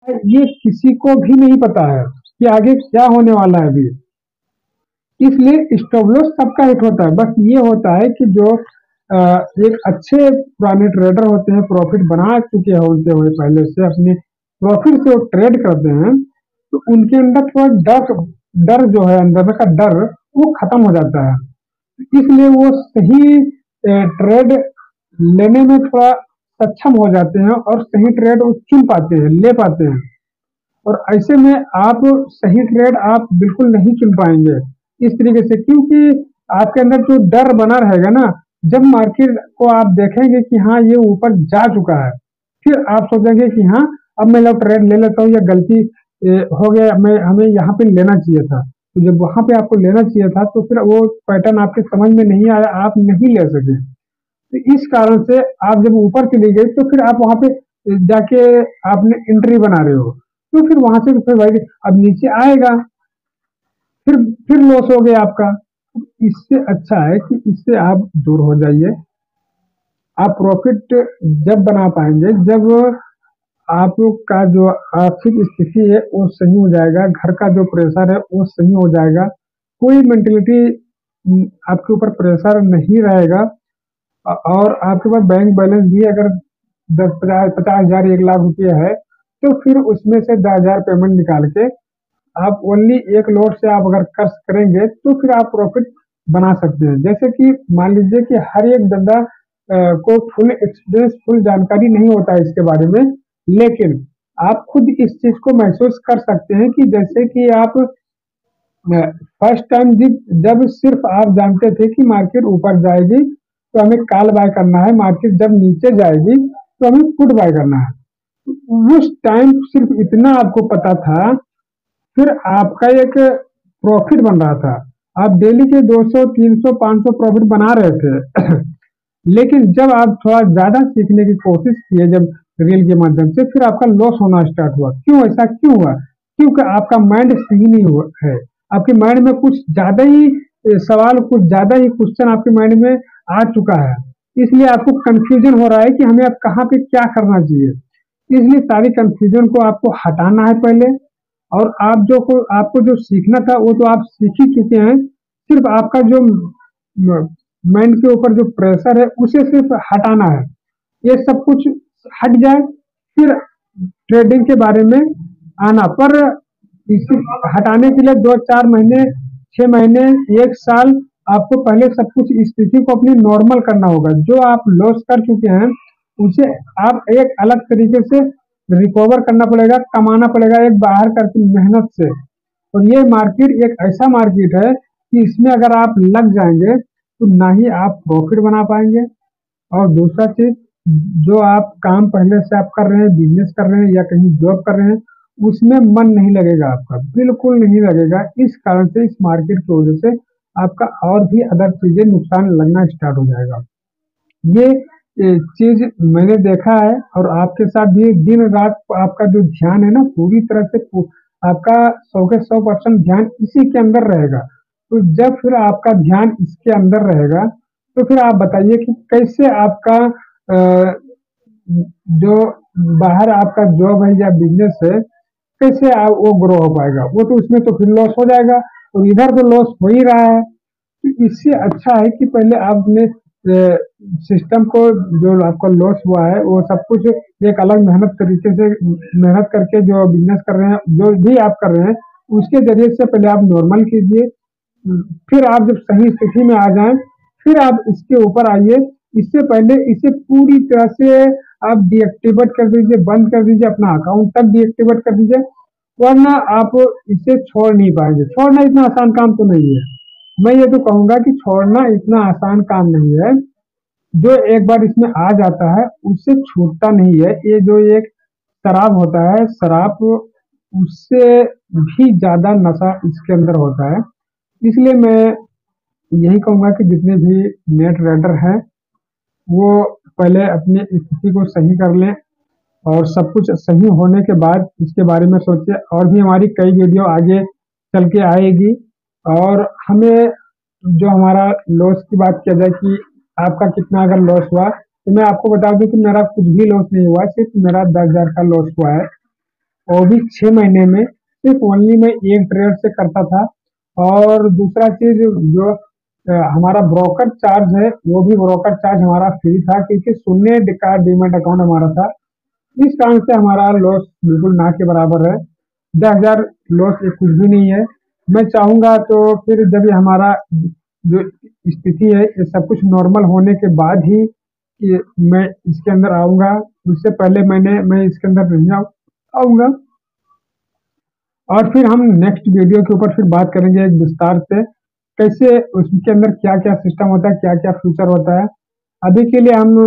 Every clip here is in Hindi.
ये किसी को भी नहीं पता है कि आगे क्या होने वाला है अभी। इसलिए स्टॉप लॉस सबका हिट होता है। बस ये होता है कि जो एक अच्छे पुराने ट्रेडर होते हैं, प्रॉफिट बना चुके होते हुए पहले से अपने प्रॉफिट से वो ट्रेड करते हैं, तो उनके अंदर थोड़ा डर डर जो है, अंदर का डर वो खत्म हो जाता है। इसलिए वो सही ट्रेड लेने में थोड़ा सक्षम हो जाते हैं और सही ट्रेड वो चुन पाते हैं, ले पाते हैं। और ऐसे में आप सही ट्रेड आप बिल्कुल नहीं चुन पाएंगे इस तरीके से, क्योंकि आपके अंदर जो डर बना रहेगा ना, जब मार्केट को आप देखेंगे कि हाँ ये ऊपर जा चुका है, फिर आप सोचेंगे कि हाँ अब मैं लोग ट्रेड ले लेता हूँ, या गलती हो गया, मैं हमें यहाँ पे लेना चाहिए था। तो जब वहां पे आपको लेना चाहिए था तो फिर वो पैटर्न आपके समझ में नहीं आया, आप नहीं ले सके। तो इस कारण से आप जब ऊपर चली गई तो फिर आप वहां पे जाके आपने एंट्री बना रहे हो, तो फिर वहां से तो फिर भाई अब नीचे आएगा, फिर फिर लॉस हो गया आपका। इससे अच्छा है कि इससे आप दूर हो जाइए। आप प्रॉफिट जब बना पाएंगे जब आपका जो आर्थिक स्थिति है वो सही हो जाएगा, घर का जो प्रेशर है वो सही हो जाएगा, कोई मेंटेलिटी आपके ऊपर प्रेशर नहीं रहेगा, और आपके पास बैंक बैलेंस भी अगर 10 50 50 हजार 1 लाख रुपये है, तो फिर उसमें से 10 हजार पेमेंट निकाल के आप ओनली एक लोड से आप अगर खर्च करेंगे तो फिर आप प्रॉफिट बना सकते हैं। जैसे कि मान लीजिए कि हर एक बंदा को फुल एक्सपीरियंस, फुल जानकारी नहीं होता है इसके बारे में, लेकिन आप खुद इस चीज को महसूस कर सकते हैं कि जैसे कि आप फर्स्ट टाइम जब सिर्फ आप जानते थे कि मार्केट ऊपर जाएगी तो हमें कॉल बाय करना है, मार्केट जब नीचे जाएगी तो हमें पुट बाय करना है। उस टाइम सिर्फ इतना आपको पता था, फिर आपका एक प्रॉफिट बन रहा था, आप डेली के 200 300 500 प्रॉफिट बना रहे थे। लेकिन जब आप थोड़ा ज्यादा सीखने की कोशिश किए, जब रील के माध्यम से, फिर आपका लॉस होना स्टार्ट हुआ। क्यों ऐसा क्यों हुआ? क्योंकि आपका माइंड सही नहीं हुआ है, आपके माइंड में कुछ ज्यादा ही सवाल, कुछ ज्यादा ही क्वेश्चन आपके माइंड में आ चुका है। इसलिए आपको कंफ्यूजन हो रहा है कि हमें अब कहाँ पे क्या करना चाहिए। इसलिए सारी कंफ्यूजन को आपको हटाना है पहले, और आप जो को आपको जो सीखना था वो तो आप सीख ही चुके हैं। सिर्फ आपका जो माइंड के ऊपर जो प्रेशर है उसे सिर्फ हटाना है। ये सब कुछ हट जाए, फिर ट्रेडिंग के बारे में आना। पर इसे हटाने के लिए 2 4 महीने, 6 महीने, 1 साल आपको पहले सब कुछ स्थिति को अपनी नॉर्मल करना होगा। जो आप लॉस कर चुके हैं उसे आप एक अलग तरीके से रिकवर करना पड़ेगा, कमाना पड़ेगा एक बाहर करके मेहनत से। और ये मार्केट एक ऐसा मार्केट है कि इसमें अगर आप लग जाएंगे तो ना ही आप प्रॉफिट बना पाएंगे, और दूसरा चीज, जो आप काम पहले से आप कर रहे हैं, बिजनेस कर रहे हैं या कहीं जॉब कर रहे हैं, उसमें मन नहीं लगेगा, आपका बिल्कुल नहीं लगेगा। इस कारण से इस मार्केट की वजह से आपका और भी अदर चीजें नुकसान लगना स्टार्ट हो जाएगा। ये चीज मैंने देखा है, और आपके साथ भी दिन रात आपका जो ध्यान है ना, पूरी तरह से आपका 100 के 100% ध्यान इसी के अंदर रहेगा। तो जब फिर आपका ध्यान इसके अंदर रहेगा, तो फिर आप बताइए कि कैसे आपका जो बाहर आपका जॉब है या बिजनेस है, कैसे आप वो ग्रो हो पाएगा? वो तो उसमें तो फिर लॉस हो जाएगा, और इधर तो लॉस हो ही रहा है। तो इससे अच्छा है कि पहले आप अपने सिस्टम को, जो आपका लॉस हुआ है वो सब कुछ एक अलग मेहनत तरीके से मेहनत करके, जो बिजनेस कर रहे हैं, जो भी आप कर रहे हैं, उसके जरिए से पहले आप नॉर्मल कीजिए। फिर आप जब सही स्थिति में आ जाएं, फिर आप इसके ऊपर आइए। इससे पहले इसे पूरी तरह से आप डीएक्टिवेट कर दीजिए, बंद कर दीजिए, अपना अकाउंट तक डीएक्टिवेट कर दीजिए, वरना आप इसे छोड़ नहीं पाएंगे। छोड़ना इतना आसान काम तो नहीं है। मैं ये तो कहूंगा कि छोड़ना इतना आसान काम नहीं है। जो एक बार इसमें आ जाता है उससे छूटता नहीं है। ये जो एक शराब होता है, शराब, उससे भी ज्यादा नशा इसके अंदर होता है। इसलिए मैं यही कहूंगा कि जितने भी नेट रेडर हैं वो पहले अपनी स्थिति को सही कर लें, और सब कुछ सही होने के बाद इसके बारे में सोचें। और भी हमारी कई वीडियो आगे चल के आएगी। और हमें जो हमारा लॉस की बात किया जाए कि आपका कितना अगर लॉस हुआ, तो मैं आपको बता दूं कि मेरा कुछ भी लॉस नहीं हुआ, सिर्फ मेरा 10 हजार का लॉस हुआ है। वो भी 6 महीने में सिर्फ ओनली मैं एक ट्रेड से करता था। और दूसरा चीज जो हमारा ब्रोकर चार्ज है, वो भी ब्रोकर चार्ज हमारा फ्री था, क्योंकि शून्य का डीमेट अकाउंट हमारा था। इस कारण से हमारा लॉस बिल्कुल ना के बराबर है। 10,000 लॉस ये कुछ भी नहीं है। मैं चाहूंगा तो फिर जब ये हमारा जो स्थिति है, ये सब कुछ नॉर्मल होने के बाद ही मैं इसके अंदर आऊंगा। उससे पहले मैं इसके अंदर नहीं आऊंगा। और फिर हम नेक्स्ट वीडियो के ऊपर फिर बात करेंगे एक विस्तार से, कैसे उसके अंदर क्या क्या सिस्टम होता है, क्या क्या फ्यूचर होता है। अभी के लिए हम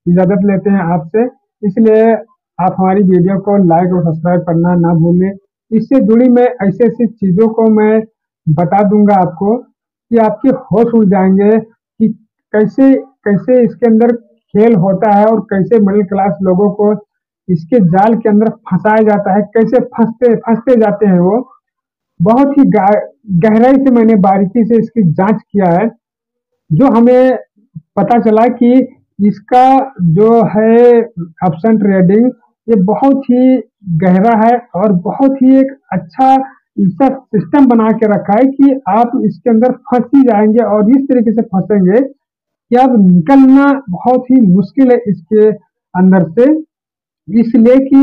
इजाजत लेते हैं आपसे, इसलिए आप हमारी वीडियो को लाइक और सब्सक्राइब करना ना भूलें। इससे जुड़ी मैं ऐसी ऐसी चीज़ों को मैं बता दूंगा आपको कि आपके होश उड़ जाएंगे कि कैसे कैसे इसके अंदर खेल होता है और कैसे मिडिल क्लास लोगों को इसके जाल के अंदर फंसाया जाता है, कैसे फंसते फंसते जाते हैं वो। बहुत ही गहराई से मैंने बारीकी से इसकी जांच किया है, जो हमें पता चला कि इसका जो है ऑप्शन ट्रेडिंग, ये बहुत ही गहरा है और बहुत ही एक अच्छा ऐसा सिस्टम बना के रखा है कि आप इसके अंदर फंस ही जाएंगे और इस तरीके से फंसेंगे कि अब निकलना बहुत ही मुश्किल है इसके अंदर से। इसलिए कि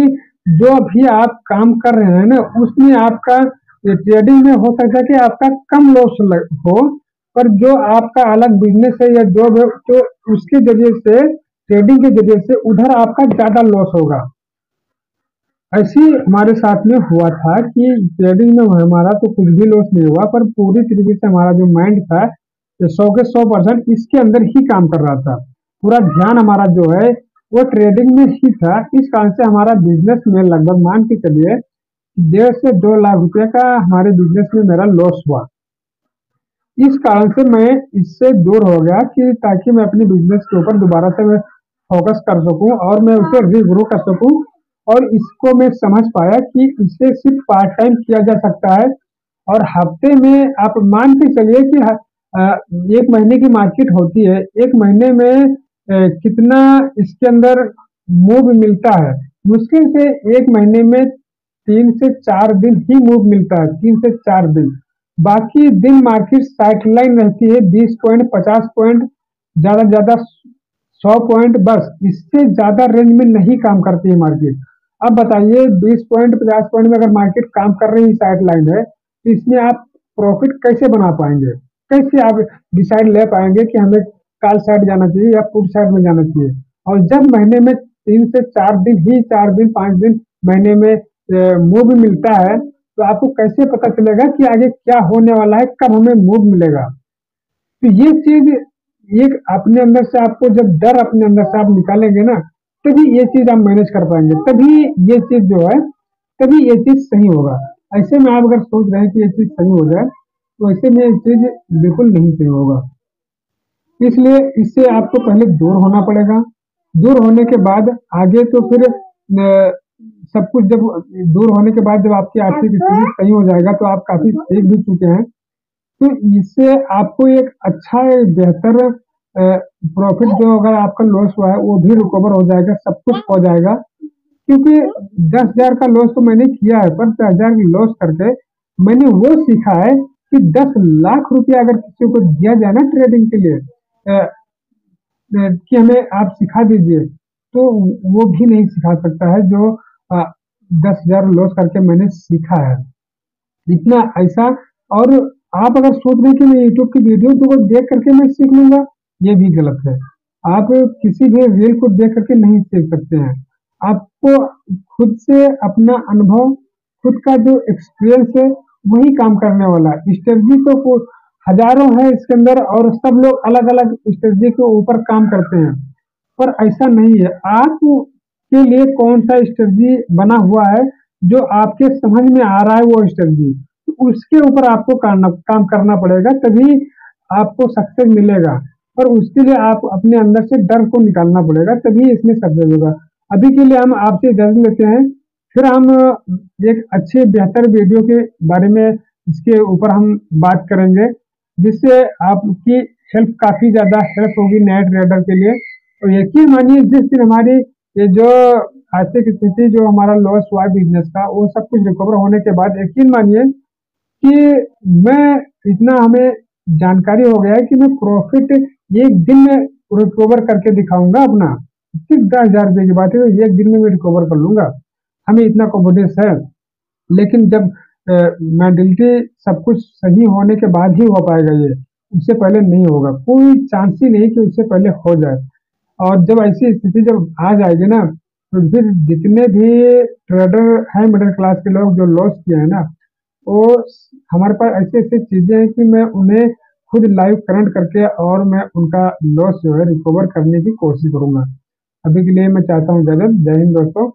जो अभी आप काम कर रहे हैं ना, उसमें आपका ट्रेडिंग में हो सकता है कि आपका कम लॉस हो, पर जो आपका अलग बिजनेस है या जॉब है, तो उसके जरिए से, ट्रेडिंग के जरिए से उधर आपका ज्यादा लॉस होगा। ऐसे ही हमारे साथ में हुआ था कि ट्रेडिंग में हमारा तो कुछ भी लॉस नहीं हुआ, पर पूरी तरीके से हमारा जो माइंड था, ये 100 के 100% इसके अंदर ही काम कर रहा था। पूरा ध्यान हमारा जो है वो ट्रेडिंग में ही था। इस कारण से हमारा बिजनेस में लगभग मान के चलिए 1.5 से 2 लाख रुपए का हमारे बिजनेस में मेरा लॉस हुआ। इस कारण से मैं इससे दूर हो गया कि ताकि मैं अपनी बिजनेस के ऊपर दोबारा से मैं फोकस कर सकूं और मैं उसे रीग्रो कर सकूं। और इसको मैं समझ पाया कि इसे सिर्फ पार्ट टाइम किया जा सकता है। और हफ्ते में आप मान के चलिए कि एक महीने की मार्केट होती है, एक महीने में कितना इसके अंदर मूव मिलता है। मुश्किल से एक महीने में 3 से 4 दिन ही मूव मिलता है, 3 से 4 दिन। बाकी दिन मार्केट साइडलाइन रहती है, 20 पॉइंट 50 पॉइंट, ज्यादा 100 पॉइंट, बस इससे ज्यादा रेंज में नहीं काम करती है मार्केट। अब बताइए 20 पॉइंट 50 पॉइंट में अगर मार्केट काम कर रही है, साइडलाइन है, तो इसमें आप प्रॉफिट कैसे बना पाएंगे? कैसे आप डिसाइड ले पाएंगे कि हमें कॉल साइड जाना चाहिए या पुट साइड में जाना चाहिए? और जब महीने में 3 से 4 दिन ही, 4 दिन 5 दिन महीने में मूव मिलता है, तो आपको कैसे पता चलेगा कि आगे क्या होने वाला है, कब हमें मूव मिलेगा? तो ये चीज एक अपने अंदर से, आपको जब डर अपने अंदर से आप निकालेंगे ना, तभी ये चीज आप मैनेज कर पाएंगे, तभी ये चीज जो है, तभी ये चीज सही होगा। ऐसे में आप अगर सोच रहे हैं कि ये चीज सही हो जाए, तो ऐसे में ये चीज बिल्कुल नहीं सही होगा। इसलिए इससे आपको पहले दूर होना पड़ेगा। दूर होने के बाद आगे तो फिर सब कुछ जब दूर होने के बाद जब आपकी आर्थिक स्थिति सही हो जाएगा, तो आप काफी सीख भी चुके हैं, तो इससे आपको एक अच्छा, एक बेहतर प्रॉफिट, जो अगर आपका लॉस हुआ है वो भी रिकवर हो जाएगा, सब कुछ हो जाएगा। क्योंकि 10,000 का लॉस तो मैंने किया है, पर 10,000 लॉस करके मैंने वो सीखा है कि 10 लाख रुपया अगर किसी को दिया जाए ना ट्रेडिंग के लिए, कि हमें आप सिखा दीजिए, तो वो भी नहीं सिखा सकता है जो 10,000 लॉस करके मैंने सीखा है, इतना ऐसा। और आप अगर सोच रहे हैं कि मैं यूट्यूब की वीडियो को देख करके मैं सीख लूंगा, ये भी गलत है। आप किसी भी रील को देख करके नहीं सीख सकते हैं। आपको खुद से अपना अनुभव, खुद का जो एक्सपीरियंस है, वही काम करने वाला है। स्ट्रेटजी तो हजारों है इसके अंदर, और सब लोग अलग अलग स्ट्रेटजी के ऊपर काम करते हैं, पर ऐसा नहीं है। आप के लिए कौन सा स्ट्रेटजी बना हुआ है, जो आपके समझ में आ रहा है वो स्ट्रेटजी, उसके ऊपर आपको काम करना पड़ेगा, तभी आपको सक्सेस मिलेगा। और उसके लिए आप अपने अंदर से डर को निकालना पड़ेगा, तभी इसमें सक्सेस होगा। अभी के लिए हम आपसे इजाजत लेते हैं, फिर हम एक अच्छे बेहतर वीडियो के बारे में इसके ऊपर हम बात करेंगे, जिससे आपकी हेल्प, काफी ज्यादा हेल्प होगी नए ट्रेडर के लिए। और यकीन मानिए, जिस दिन हमारी ये जो आर्थिक स्थिति जो हमारा लॉस हुआ है बिजनेस का, वो सब कुछ रिकवर होने के बाद यकीन मानिए कि मैं इतना हमें जानकारी हो गया है कि मैं प्रॉफिट एक दिन में रिकवर करके दिखाऊंगा अपना। सिर्फ 10,000 रुपये की बात है, तो एक दिन में मैं रिकवर कर लूंगा, हमें इतना कॉन्फिडेंस है। लेकिन जब मेंटलिटी सब कुछ सही होने के बाद ही हो पाएगा ये, उससे पहले नहीं होगा, कोई चांस ही नहीं कि उससे पहले हो जाए। और जब ऐसी स्थिति जब आ जाएगी ना, तो फिर जितने भी ट्रेडर हैं मिडिल क्लास के लोग जो लॉस किए हैं ना, वो हमारे पास ऐसी ऐसी चीजें हैं कि मैं उन्हें खुद लाइव करंट करके और मैं उनका लॉस जो है रिकवर करने की कोशिश करूंगा। अभी के लिए मैं चाहता हूँ इजाजत। जय हिंद दोस्तों।